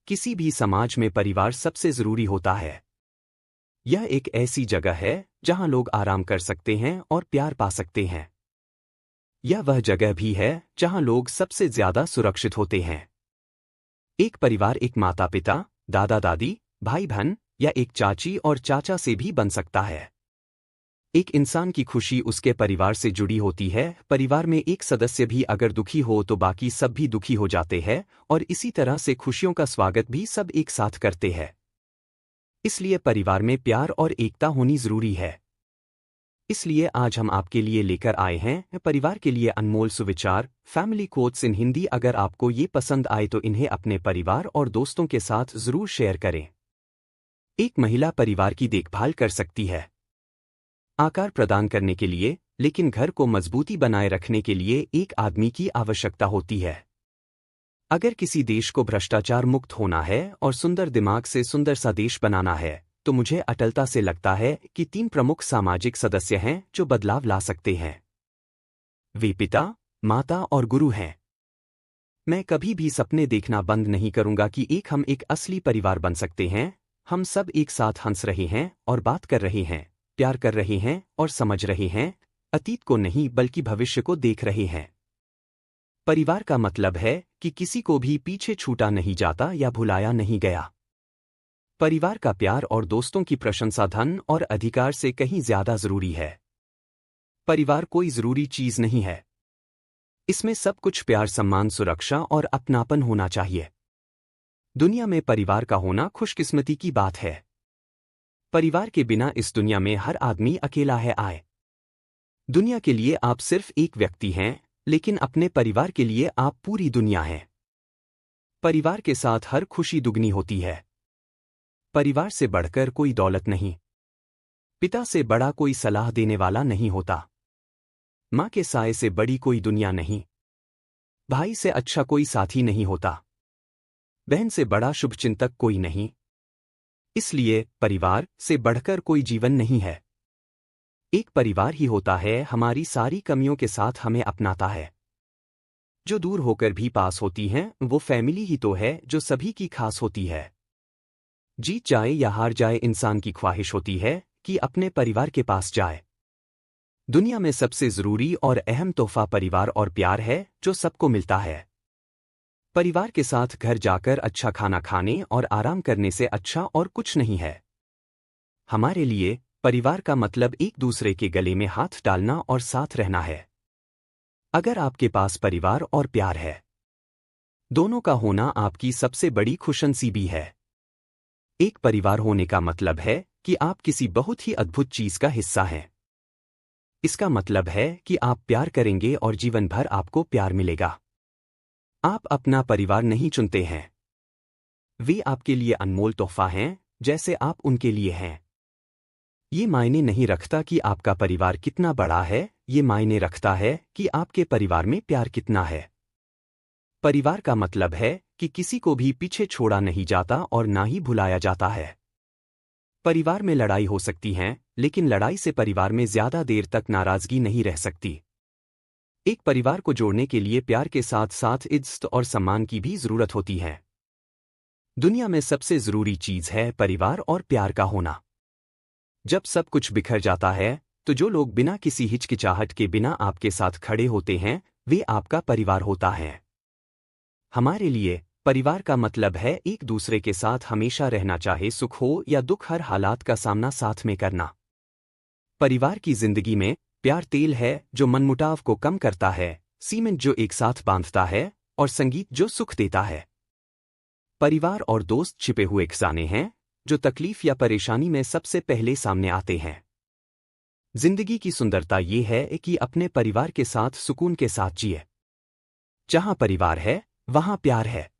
किसी भी समाज में परिवार सबसे जरूरी होता है। यह एक ऐसी जगह है जहां लोग आराम कर सकते हैं और प्यार पा सकते हैं। यह वह जगह भी है जहां लोग सबसे ज्यादा सुरक्षित होते हैं। एक परिवार एक माता पिता, दादा दादी, भाई बहन या एक चाची और चाचा से भी बन सकता है। एक इंसान की खुशी उसके परिवार से जुड़ी होती है। परिवार में एक सदस्य भी अगर दुखी हो तो बाकी सब भी दुखी हो जाते हैं और इसी तरह से खुशियों का स्वागत भी सब एक साथ करते हैं। इसलिए परिवार में प्यार और एकता होनी जरूरी है। इसलिए आज हम आपके लिए लेकर आए हैं परिवार के लिए अनमोल सुविचार, फैमिली कोट्स इन हिंदी। अगर आपको ये पसंद आए तो इन्हें अपने परिवार और दोस्तों के साथ जरूर शेयर करें। एक महिला परिवार की देखभाल कर सकती है, आकार प्रदान करने के लिए, लेकिन घर को मजबूती बनाए रखने के लिए एक आदमी की आवश्यकता होती है। अगर किसी देश को भ्रष्टाचार मुक्त होना है और सुंदर दिमाग से सुंदर सा देश बनाना है तो मुझे अटलता से लगता है कि 3 प्रमुख सामाजिक सदस्य हैं जो बदलाव ला सकते हैं। वे पिता, माता और गुरु हैं। मैं कभी भी सपने देखना बंद नहीं करूंगा कि हम एक असली परिवार बन सकते हैं। हम सब एक साथ हंस रहे हैं और बात कर रहे हैं, प्यार कर रहे हैं और समझ रहे हैं, अतीत को नहीं बल्कि भविष्य को देख रहे हैं। परिवार का मतलब है कि किसी को भी पीछे छूटा नहीं जाता या भुलाया नहीं गया। परिवार का प्यार और दोस्तों की प्रशंसा धन और अधिकार से कहीं ज्यादा जरूरी है। परिवार कोई जरूरी चीज नहीं है। इसमें सब कुछ प्यार, सम्मान, सुरक्षा और अपनापन होना चाहिए। दुनिया में परिवार का होना खुशकिस्मती की बात है। परिवार के बिना इस दुनिया में हर आदमी अकेला है। दुनिया के लिए आप सिर्फ एक व्यक्ति हैं, लेकिन अपने परिवार के लिए आप पूरी दुनिया हैं। परिवार के साथ हर खुशी दुगनी होती है। परिवार से बढ़कर कोई दौलत नहीं। पिता से बड़ा कोई सलाह देने वाला नहीं होता। माँ के साए से बड़ी कोई दुनिया नहीं। भाई से अच्छा कोई साथी नहीं होता। बहन से बड़ा शुभचिंतक कोई नहीं। इसलिए परिवार से बढ़कर कोई जीवन नहीं है। एक परिवार ही होता है हमारी सारी कमियों के साथ हमें अपनाता है। जो दूर होकर भी पास होती हैं वो फैमिली ही तो है जो सभी की खास होती है। जीत जाए या हार जाए इंसान की ख्वाहिश होती है कि अपने परिवार के पास जाए। दुनिया में सबसे जरूरी और अहम तोहफा परिवार और प्यार है जो सबको मिलता है। परिवार के साथ घर जाकर अच्छा खाना खाने और आराम करने से अच्छा और कुछ नहीं है। हमारे लिए परिवार का मतलब एक दूसरे के गले में हाथ डालना और साथ रहना है। अगर आपके पास परिवार और प्यार है, दोनों का होना आपकी सबसे बड़ी खुशनसीबी है। एक परिवार होने का मतलब है कि आप किसी बहुत ही अद्भुत चीज का हिस्सा हैं। इसका मतलब है कि आप प्यार करेंगे और जीवन भर आपको प्यार मिलेगा। आप अपना परिवार नहीं चुनते हैं। वे आपके लिए अनमोल तोहफा हैं, जैसे आप उनके लिए हैं। ये मायने नहीं रखता कि आपका परिवार कितना बड़ा है, ये मायने रखता है कि आपके परिवार में प्यार कितना है। परिवार का मतलब है कि किसी को भी पीछे छोड़ा नहीं जाता और ना ही भुलाया जाता है। परिवार में लड़ाई हो सकती है, लेकिन लड़ाई से परिवार में ज्यादा देर तक नाराजगी नहीं रह सकती। एक परिवार को जोड़ने के लिए प्यार के साथ साथ इज्जत और सम्मान की भी जरूरत होती है। दुनिया में सबसे जरूरी चीज है परिवार और प्यार का होना। जब सब कुछ बिखर जाता है तो जो लोग बिना किसी हिचकिचाहट के बिना आपके साथ खड़े होते हैं वे आपका परिवार होता है। हमारे लिए परिवार का मतलब है एक दूसरे के साथ हमेशा रहना, चाहे सुख हो या दुख, हर हालात का सामना साथ में करना। परिवार की जिंदगी में प्यार तेल है जो मनमुटाव को कम करता है, सीमेंट जो एक साथ बांधता है और संगीत जो सुख देता है। परिवार और दोस्त छिपे हुए खजाने हैं जो तकलीफ या परेशानी में सबसे पहले सामने आते हैं। जिंदगी की सुंदरता ये है कि अपने परिवार के साथ सुकून के साथ जिए। जहां परिवार है वहां प्यार है।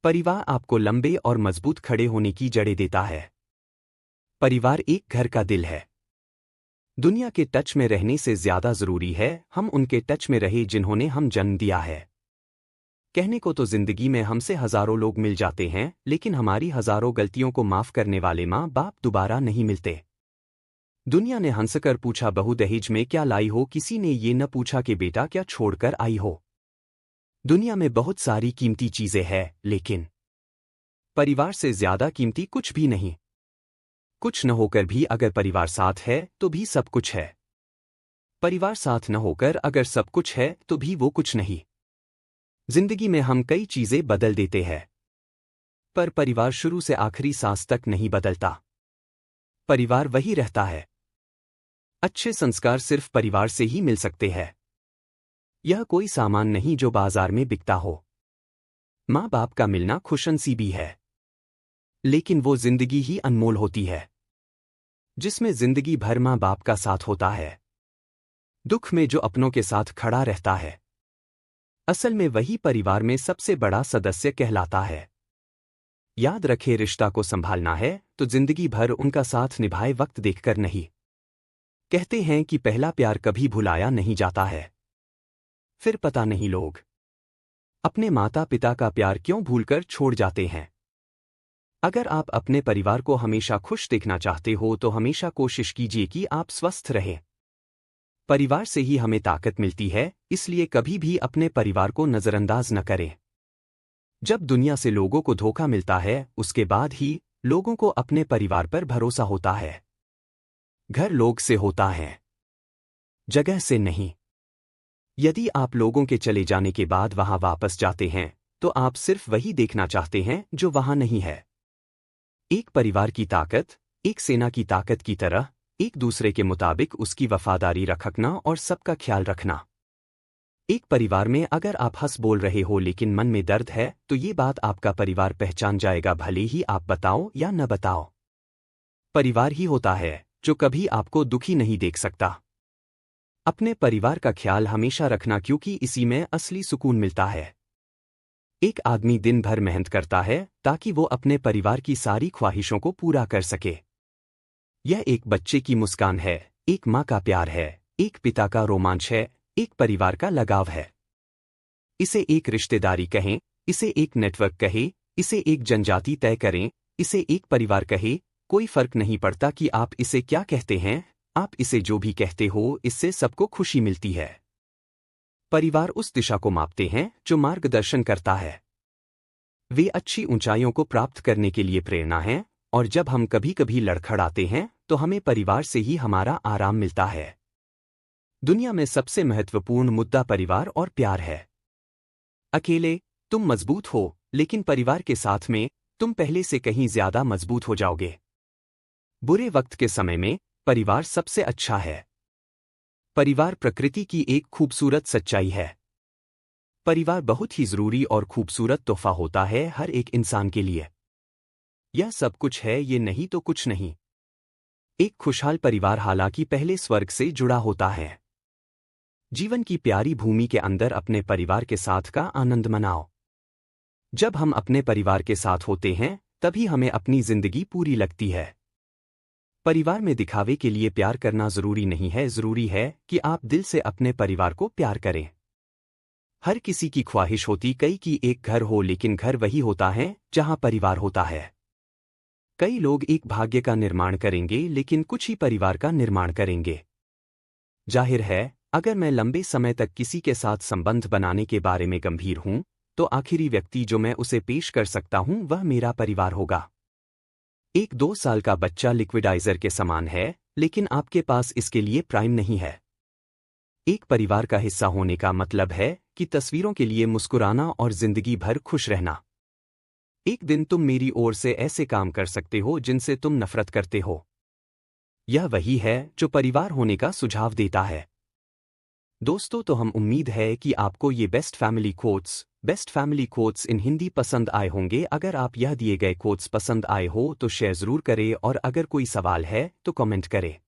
परिवार आपको लंबे और मजबूत खड़े होने की जड़ें देता है। परिवार एक घर का दिल है। दुनिया के टच में रहने से ज्यादा जरूरी है हम उनके टच में रहे जिन्होंने हम जन्म दिया है। कहने को तो जिंदगी में हमसे हजारों लोग मिल जाते हैं, लेकिन हमारी हजारों गलतियों को माफ करने वाले माँ बाप दोबारा नहीं मिलते। दुनिया ने हंसकर पूछा बहू दहेज में क्या लाई हो, किसी ने ये न पूछा कि बेटा क्या छोड़कर आई हो। दुनिया में बहुत सारी कीमती चीजें हैं, लेकिन परिवार से ज्यादा कीमती कुछ भी नहीं। कुछ न होकर भी अगर परिवार साथ है तो भी सब कुछ है। परिवार साथ न होकर अगर सब कुछ है तो भी वो कुछ नहीं। जिंदगी में हम कई चीजें बदल देते हैं, पर परिवार शुरू से आखिरी सांस तक नहीं बदलता। परिवार वही रहता है। अच्छे संस्कार सिर्फ परिवार से ही मिल सकते हैं। यह कोई सामान नहीं जो बाजार में बिकता हो। माँ बाप का मिलना खुशनसीबी है, लेकिन वो जिंदगी ही अनमोल होती है, जिसमें जिंदगी भर माँ बाप का साथ होता है। दुख में जो अपनों के साथ खड़ा रहता है, असल में वही परिवार में सबसे बड़ा सदस्य कहलाता है। याद रखे, रिश्ता को संभालना है तो जिंदगी भर उनका साथ निभाए, वक्त देखकर नहीं। कहते हैं कि पहला प्यार कभी भुलाया नहीं जाता है। फिर पता नहीं लोग अपने माता पिता का प्यार क्यों भूलकर छोड़ जाते हैं। अगर आप अपने परिवार को हमेशा खुश देखना चाहते हो तो हमेशा कोशिश कीजिए कि आप स्वस्थ रहें। परिवार से ही हमें ताकत मिलती है, इसलिए कभी भी अपने परिवार को नजरअंदाज न करें। जब दुनिया से लोगों को धोखा मिलता है, उसके बाद ही लोगों को अपने परिवार पर भरोसा होता है। घर लोग से होता है, जगह से नहीं। यदि आप लोगों के चले जाने के बाद वहां वापस जाते हैं तो आप सिर्फ वही देखना चाहते हैं जो वहां नहीं है। एक परिवार की ताकत एक सेना की ताकत की तरह एक दूसरे के मुताबिक उसकी वफादारी रखना और सबका ख्याल रखना। एक परिवार में अगर आप हंस बोल रहे हो लेकिन मन में दर्द है तो ये बात आपका परिवार पहचान जाएगा, भले ही आप बताओ या न बताओ। परिवार ही होता है जो कभी आपको दुखी नहीं देख सकता। अपने परिवार का ख्याल हमेशा रखना, क्योंकि इसी में असली सुकून मिलता है। एक आदमी दिन भर मेहनत करता है ताकि वो अपने परिवार की सारी ख्वाहिशों को पूरा कर सके। यह एक बच्चे की मुस्कान है, एक माँ का प्यार है, एक पिता का रोमांच है, एक परिवार का लगाव है। इसे एक रिश्तेदारी कहें, इसे एक नेटवर्क कहे, इसे एक जनजाति तय करें, इसे एक परिवार कहे, कोई फर्क नहीं पड़ता कि आप इसे क्या कहते हैं। आप इसे जो भी कहते हो, इससे सबको खुशी मिलती है। परिवार उस दिशा को मापते हैं जो मार्गदर्शन करता है। वे अच्छी ऊंचाइयों को प्राप्त करने के लिए प्रेरणा है, और जब हम कभी कभी लड़खड़ाते हैं तो हमें परिवार से ही हमारा आराम मिलता है। दुनिया में सबसे महत्वपूर्ण मुद्दा परिवार और प्यार है। अकेले तुम मजबूत हो, लेकिन परिवार के साथ में तुम पहले से कहीं ज्यादा मजबूत हो जाओगे। बुरे वक्त के समय में परिवार सबसे अच्छा है। परिवार प्रकृति की एक खूबसूरत सच्चाई है। परिवार बहुत ही जरूरी और खूबसूरत तोहफा होता है हर एक इंसान के लिए। यह सब कुछ है, ये नहीं तो कुछ नहीं। एक खुशहाल परिवार हालांकि पहले स्वर्ग से जुड़ा होता है। जीवन की प्यारी भूमि के अंदर अपने परिवार के साथ का आनंद मनाओ। जब हम अपने परिवार के साथ होते हैं तभी हमें अपनी जिंदगी पूरी लगती है। परिवार में दिखावे के लिए प्यार करना जरूरी नहीं है, जरूरी है कि आप दिल से अपने परिवार को प्यार करें। हर किसी की ख्वाहिश होती कई कि एक घर हो, लेकिन घर वही होता है जहां परिवार होता है। कई लोग एक भाग्य का निर्माण करेंगे, लेकिन कुछ ही परिवार का निर्माण करेंगे। जाहिर है, अगर मैं लंबे समय तक किसी के साथ संबंध बनाने के बारे में गंभीर हूं तो आखिरी व्यक्ति जो मैं उसे पेश कर सकता हूं वह मेरा परिवार होगा। एक 2 साल का बच्चा लिक्विडाइजर के समान है, लेकिन आपके पास इसके लिए प्राइम नहीं है। एक परिवार का हिस्सा होने का मतलब है कि तस्वीरों के लिए मुस्कुराना और जिंदगी भर खुश रहना। एक दिन तुम मेरी ओर से ऐसे काम कर सकते हो जिनसे तुम नफरत करते हो। यह वही है जो परिवार होने का सुझाव देता है। दोस्तों, तो हम उम्मीद है कि आपको ये best family quotes in Hindi पसंद आए होंगे। अगर आप यह दिए गए कोट्स पसंद आए हो तो शेयर जरूर करें, और अगर कोई सवाल है तो कमेंट करें।